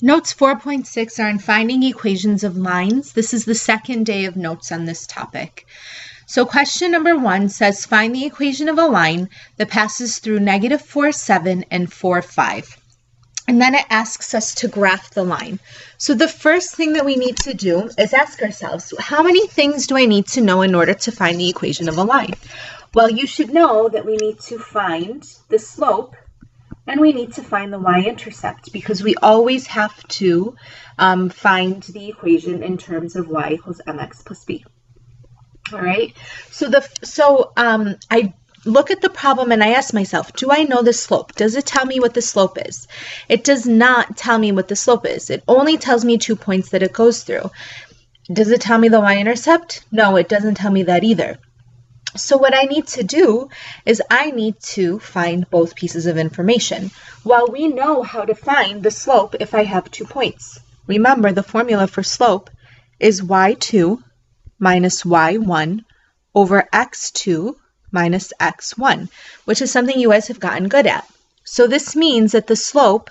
Notes 4.6 are on finding equations of lines. This is the second day of notes on this topic. So question number 1 says find the equation of a line that passes through -4, 7, and 4, 5. And then it asks us to graph the line. So the first thing that we need to do is ask ourselves, how many things do I need to know in order to find the equation of a line? Well, you should know that we need to find the slope and we need to find the y-intercept because we always have to find the equation in terms of y equals mx plus b. All right, so I look at the problem and I ask myself, do I know the slope? Does it tell me what the slope is? It does not tell me what the slope is. It only tells me 2 points that it goes through. Does it tell me the y-intercept? No, it doesn't tell me that either. So what I need to do is I need to find both pieces of information. Well, we know how to find the slope if I have 2 points. Remember, the formula for slope is y2 minus y1 over x2 minus x1, which is something you guys have gotten good at. So this means that the slope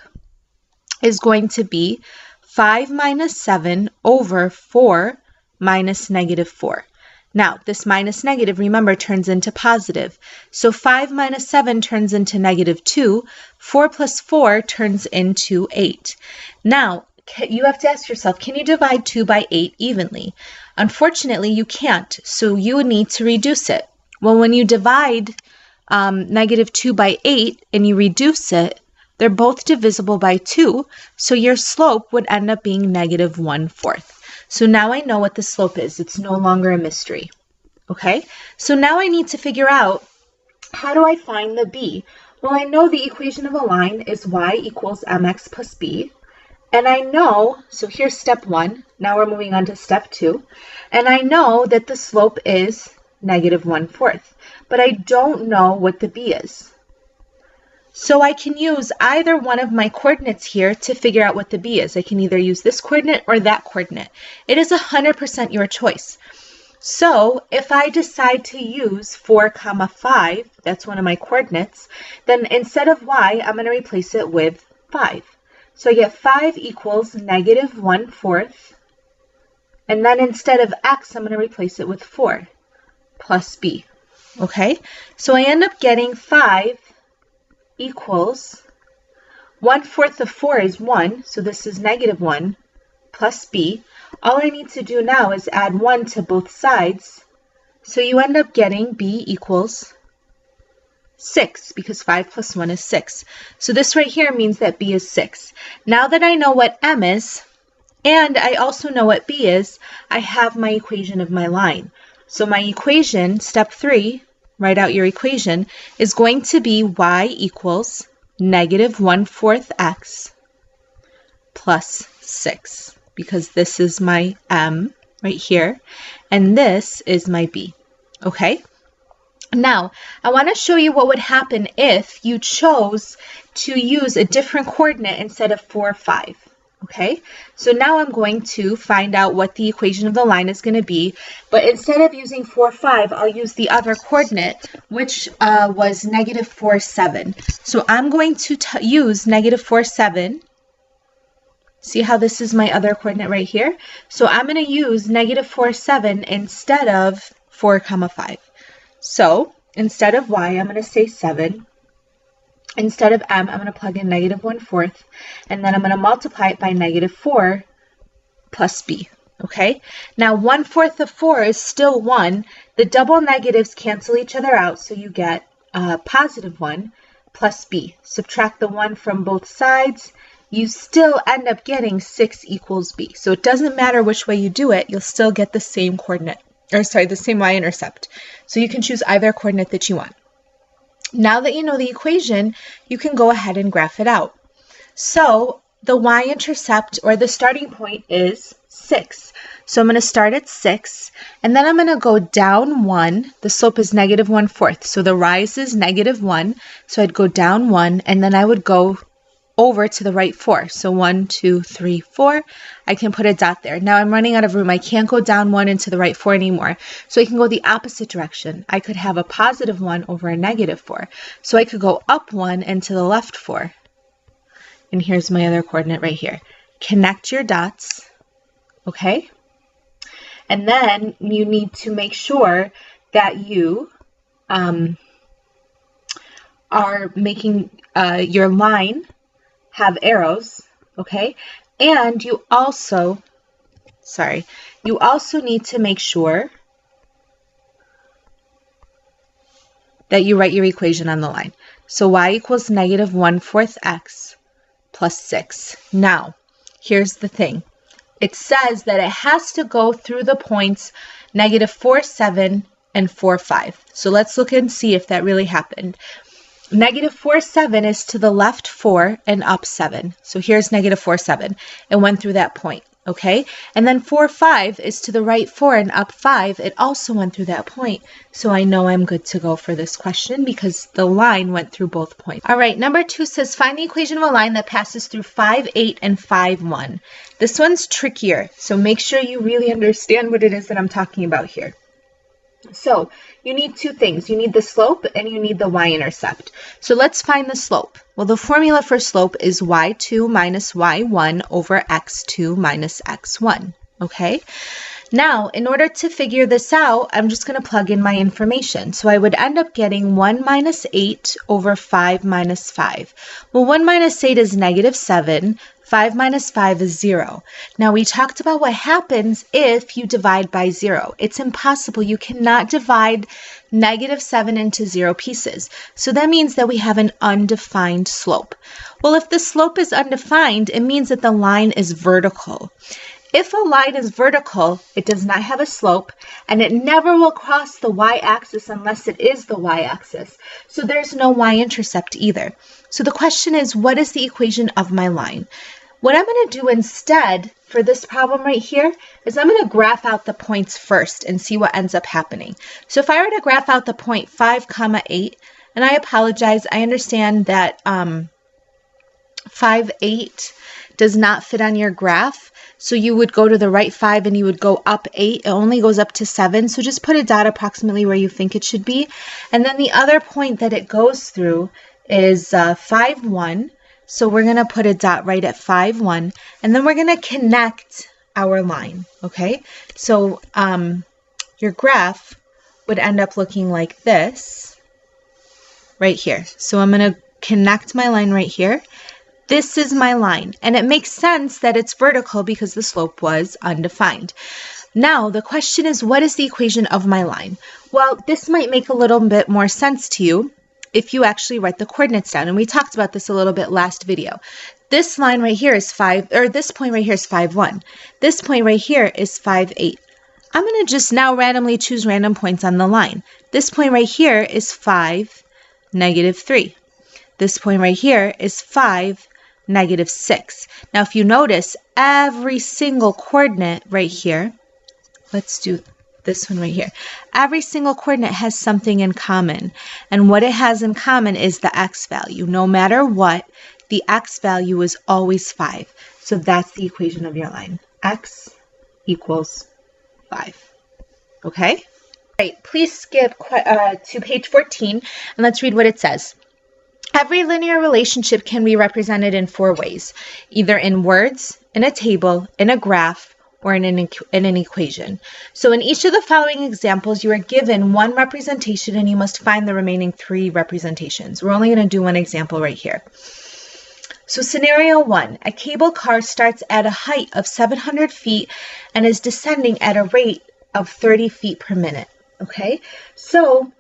is going to be 5 minus 7 over 4 minus -4. Now, this minus negative, remember, turns into positive. So 5 minus 7 turns into -2. 4 plus 4 turns into 8. Now, you have to ask yourself, can you divide 2 by 8 evenly? Unfortunately, you can't, so you would need to reduce it. Well, when you divide -2 by 8 and you reduce it, they're both divisible by 2, so your slope would end up being -1/4. So now I know what the slope is. It's no longer a mystery. Okay, so now I need to figure out, how do I find the b? Well, I know the equation of a line is y equals mx plus b. And I know, so here's step 1. Now we're moving on to step 2. And I know that the slope is -1/4. But I don't know what the b is. So I can use either one of my coordinates here to figure out what the b is. I can either use this coordinate or that coordinate. It is 100% your choice. So if I decide to use 4, 5, that's one of my coordinates, then instead of y, I'm going to replace it with 5. So I get 5 equals -1/4. And then instead of x, I'm going to replace it with 4 plus b. Okay, so I end up getting 5 equals 1/4 of 4 is 1, so this is -1 plus b. All I need to do now is add 1 to both sides, so you end up getting b equals 6, because 5 plus 1 is 6. So this right here means that b is 6. Now that I know what m is, and I also know what b is, I have my equation of my line. So my equation, step 3, write out your equation, is going to be y equals -1/4 x plus 6, because this is my m right here, and this is my b. Okay? Now, I want to show you what would happen if you chose to use a different coordinate instead of 4, 5. Okay, so now I'm going to find out what the equation of the line is going to be, but instead of using 4, 5, I'll use the other coordinate, which was -4, 7. So I'm going to use -4, 7. See how this is my other coordinate right here? So I'm going to use -4, 7 instead of 4, 5. So instead of y, I'm going to say 7. Instead of m, I'm going to plug in -1/4, and then I'm going to multiply it by -4 plus b. Okay? Now 1/4 of 4 is still 1. The double negatives cancel each other out, so you get +1 plus b. Subtract the 1 from both sides. You still end up getting 6 equals b. So it doesn't matter which way you do it, you'll still get the same coordinate, or sorry, the same y-intercept. So you can choose either coordinate that you want. Now that you know the equation, you can go ahead and graph it out. So the y-intercept, or the starting point, is 6. So I'm going to start at 6, and then I'm going to go down 1. The slope is -1/4, so the rise is -1. So I'd go down 1, and then I would go over to the right 4. So 1, 2, 3, 4. I can put a dot there. Now I'm running out of room. I can't go down 1 into the right 4 anymore. So I can go the opposite direction. I could have a +1 over a -4. So I could go up 1 and to the left 4. And here's my other coordinate right here. connect your dots, okay? And then you need to make sure that you are making your line have arrows, okay? And you also need to make sure that you write your equation on the line. So y equals negative 1/4 x plus 6. Now, here's the thing. It says that it has to go through the points negative 4, 7, and 4, 5. So let's look and see if that really happened. Negative 4, 7 is to the left 4 and up 7. So here's negative 4, 7. It went through that point, okay? And then 4, 5 is to the right 4 and up 5. It also went through that point. So I know I'm good to go for this question because the line went through both points. All right, number 2 says find the equation of a line that passes through 5, 8, and 5, 1. This one's trickier, so make sure you really understand what it is that I'm talking about here. So you need two things. You need the slope and you need the y-intercept. So let's find the slope. Well, the formula for slope is y2 minus y1 over x2 minus x1, okay? Now, in order to figure this out, I'm just going to plug in my information. So I would end up getting 1 minus 8 over 5 minus 5. Well, 1 minus 8 is negative 7. 5 minus 5 is 0. Now, we talked about what happens if you divide by 0. It's impossible. You cannot divide negative 7 into 0 pieces. So that means that we have an undefined slope. Well, if the slope is undefined, it means that the line is vertical. If a line is vertical, it does not have a slope, and it never will cross the y-axis unless it is the y-axis. So there's no y-intercept either. So the question is, what is the equation of my line? What I'm going to do instead for this problem right here is I'm going to graph out the points first and see what ends up happening. So if I were to graph out the point 5, 8, and I apologize, I understand that 5, 8 does not fit on your graph. So you would go to the right 5 and you would go up 8. It only goes up to 7. So just put a dot approximately where you think it should be. And then the other point that it goes through is 5, 1. So we're going to put a dot right at 5, 1. And then we're going to connect our line. Okay. So your graph would end up looking like this right here. So I'm going to connect my line right here. This is my line, and it makes sense that it's vertical because the slope was undefined. Now, the question is, what is the equation of my line? Well, this might make a little bit more sense to you if you actually write the coordinates down, and we talked about this a little bit last video. This line right here is this point right here is 5, 1. This point right here is 5, 8. I'm going to just now randomly choose random points on the line. This point right here is 5, negative 3. This point right here is 5, negative 6. Now, if you notice, every single coordinate right here, let's do this one right here. Every single coordinate has something in common. And what it has in common is the x value. No matter what, the x value is always 5. So that's the equation of your line. X equals 5. Okay? All right, please skip to page 14, and let's read what it says. Every linear relationship can be represented in 4 ways, either in words, in a table, in a graph, or in an equation. So in each of the following examples, you are given one representation and you must find the remaining 3 representations. We're only going to do one example right here. So scenario 1, a cable car starts at a height of 700 feet and is descending at a rate of 30 feet per minute. Okay, so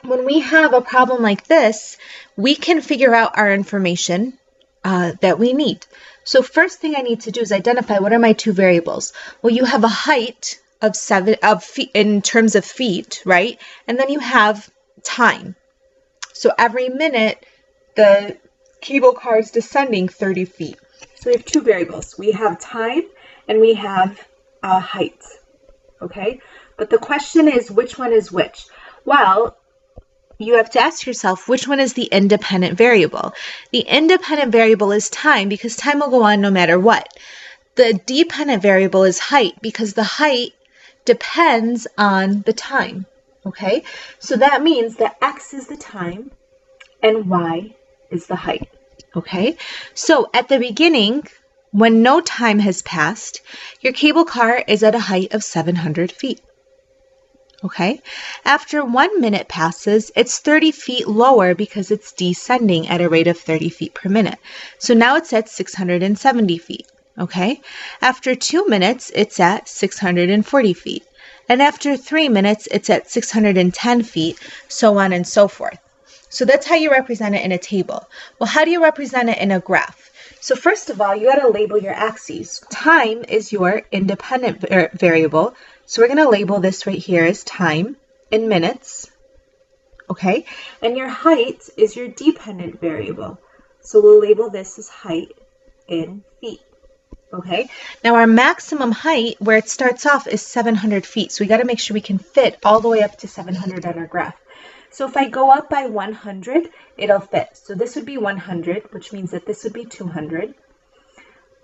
when we have a problem like this, we can figure out our information that we need. So first thing I need to do is identify what are my 2 variables. Well, you have a height of 7 feet in terms of feet, right? And then you have time. So every minute, the cable car is descending 30 feet. So we have 2 variables. We have time and we have height. Okay? But the question is, which one is which? Well, you have to ask yourself, which one is the independent variable? The independent variable is time because time will go on no matter what. The dependent variable is height because the height depends on the time. Okay? So that means that x is the time and y is the height. Okay? So at the beginning, when no time has passed, your cable car is at a height of 700 feet. Okay, after 1 minute passes, it's 30 feet lower because it's descending at a rate of 30 feet per minute. So now it's at 670 feet. Okay, after 2 minutes, it's at 640 feet. And after 3 minutes, it's at 610 feet, so on and so forth. So that's how you represent it in a table. Well, how do you represent it in a graph? So first of all, you got to label your axes. Time is your independent variable. So we're going to label this right here as time in minutes. Okay, and your height is your dependent variable. So we'll label this as height in feet. Okay, now our maximum height where it starts off is 700 feet. So we got to make sure we can fit all the way up to 700 on our graph. So if I go up by 100, it'll fit. So this would be 100, which means that this would be 200,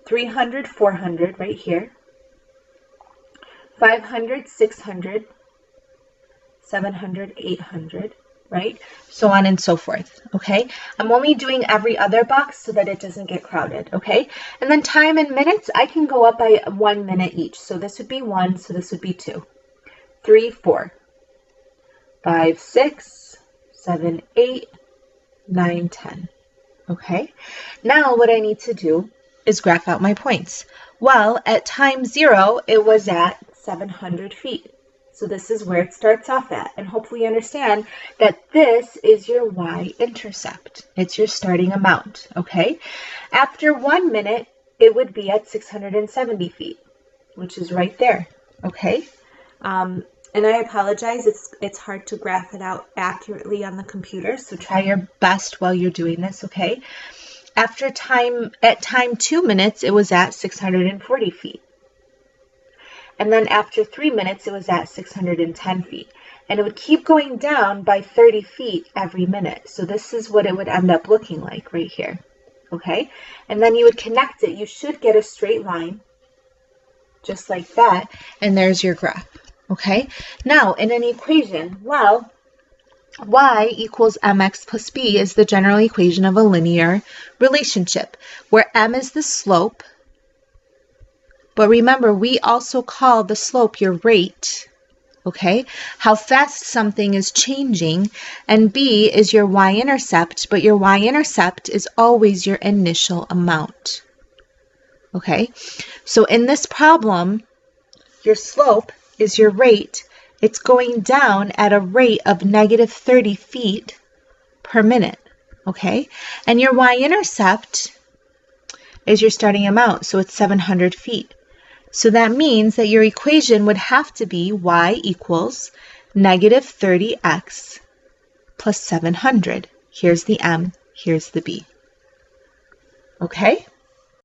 300, 400 right here, 500, 600, 700, 800, right? So on and so forth, okay? I'm only doing every other box so that it doesn't get crowded, okay? And then time in minutes, I can go up by 1 minute each. So this would be 1, so this would be 2, 3, 4, 5, 6, 7, 8, 9, 10, okay? Now what I need to do is graph out my points. Well, at time 0, it was at 700 feet. So this is where it starts off at. And hopefully you understand that this is your y-intercept. It's your starting amount, okay? After 1 minute, it would be at 670 feet, which is right there, okay? And I apologize, it's hard to graph it out accurately on the computer, so try your best while you're doing this, okay? At time 2 minutes, it was at 640 feet. And then after 3 minutes, it was at 610 feet. And it would keep going down by 30 feet every minute. So this is what it would end up looking like right here, okay? And then you would connect it. You should get a straight line, just like that, and there's your graph. Okay, now in an equation, well, y equals mx plus b is the general equation of a linear relationship, where m is the slope, but remember, we also call the slope your rate, okay, how fast something is changing, and b is your y-intercept, but your y-intercept is always your initial amount, okay? So in this problem, your slope is your rate. It's going down at a rate of negative 30 feet per minute, okay? And your y-intercept is your starting amount, so it's 700 feet. So that means that your equation would have to be y equals negative 30x plus 700. Here's the m, here's the b. Okay?